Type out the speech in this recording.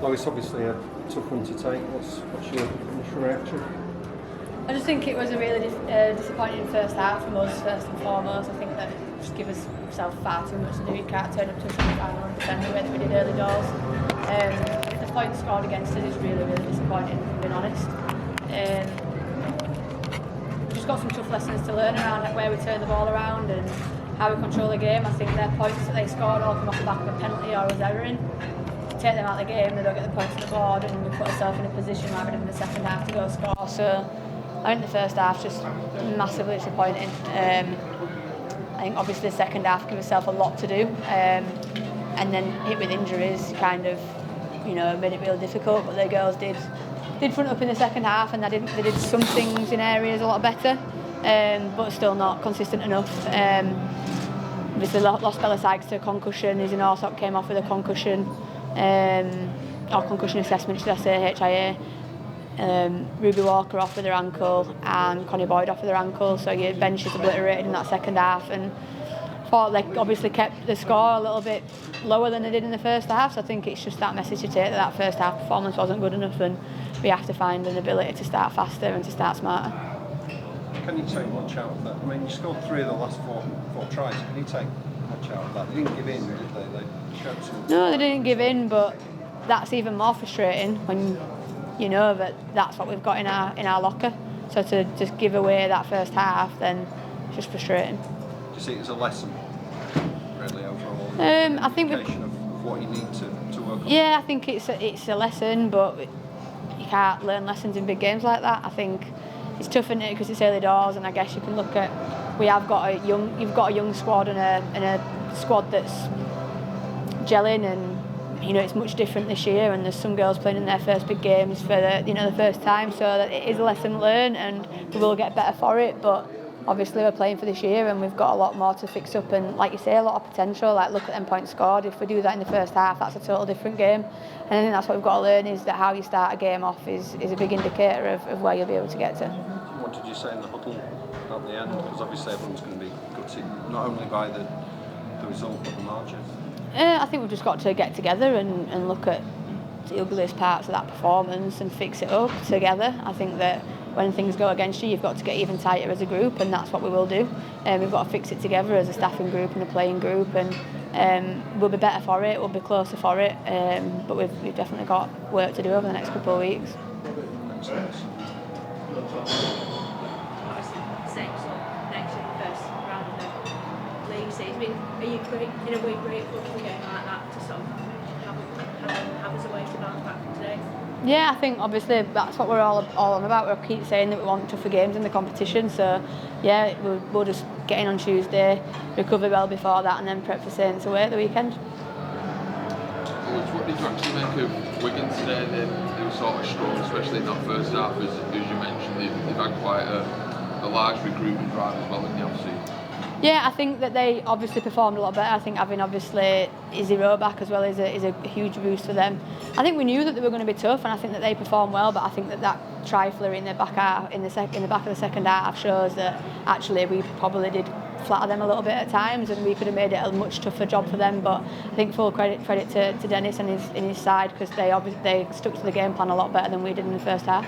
Lois, obviously a tough one to take. What's your initial reaction? I just think it was a really disappointing first half from us, first and foremost. I think that just give ourselves far too much to do. You can't turn up to a semi-final and defend the way that we did early doors. The points scored against us is really, really disappointing, if I'm being honest. We've just got some tough lessons to learn around where we turn the ball around and how we control the game. I think their points that they scored all come off the back of a penalty or us erring. Take them out of the game, they don't get the points on the board, and we put ourselves in a position like we did in the second half to go score. So I think the first half just massively disappointing. I think obviously the second half gave herself a lot to do, and then hit with injuries kind of, made it really difficult. But the girls did front up in the second half, and they did some things in areas a lot better, but still not consistent enough. Obviously lost Bella Sykes to a concussion. Izzy Northop came off with a concussion, or concussion assessment, should I say, HIA. Ruby Walker off with her ankle and Connie Boyd off with her ankle, so your bench is obliterated in that second half, and thought they obviously kept the score a little bit lower than they did in the first half. So I think it's just that message to take, that first half performance wasn't good enough, and we have to find an ability to start faster and to start smarter. Can you take much out of that? I mean, you scored 3 of the last four tries. Can you take much out of that? They didn't give in, did they? They showed some... No, they didn't give in, but that's even more frustrating when you know that that's what we've got in our locker. So to just give away that first half, then it's just frustrating. Do you see it as a lesson, really, overall? I think of what you need to work on? Yeah, I think it's a lesson, but you can't learn lessons in big games like that. I think it's tough, isn't it, because it's early doors, and I guess you can look at, you've got a young squad and a squad that's gelling, and it's much different this year, and there's some girls playing in their first big games for the first time, so that it is a lesson learned, and we will get better for it. But obviously we're playing for this year, and we've got a lot more to fix up, and like you say, a lot of potential. Like, look at them points scored. If we do that in the first half, that's a total different game, and I think that's what we've got to learn, is that how you start a game off is a big indicator of where you'll be able to get to. What did you say in the huddle at the end? Because obviously everyone's going to be gutted, not only by the result but the margin. I think we've just got to get together and look at the ugliest parts of that performance and fix it up together. I think that when things go against you, you've got to get even tighter as a group, and that's what we will do. We've got to fix it together as a staffing group and a playing group, and we'll be better for it, we'll be closer for it, but we've definitely got work to do over the next couple of weeks. Are you in a way grateful for a game like that to sort of have as a way to bounce back from today? Yeah, I think obviously that's what we're all on about. We keep saying that we want tougher games in the competition, so yeah, we'll just get in on Tuesday, recover well before that, and then prep for Saints away at the weekend. What did you actually make of Wigan today? They were sort of strong, especially in that first half, as you mentioned. They've had quite a large recruitment drive as well in the off-season. Yeah, I think that they obviously performed a lot better. I think having obviously Izzy Rowe back as well is a huge boost for them. I think we knew that they were going to be tough, and I think that they performed well, but I think that trifler in the back of the second half shows that actually we probably did flatter them a little bit at times, and we could have made it a much tougher job for them. But I think full credit to Dennis and his side, because they stuck to the game plan a lot better than we did in the first half.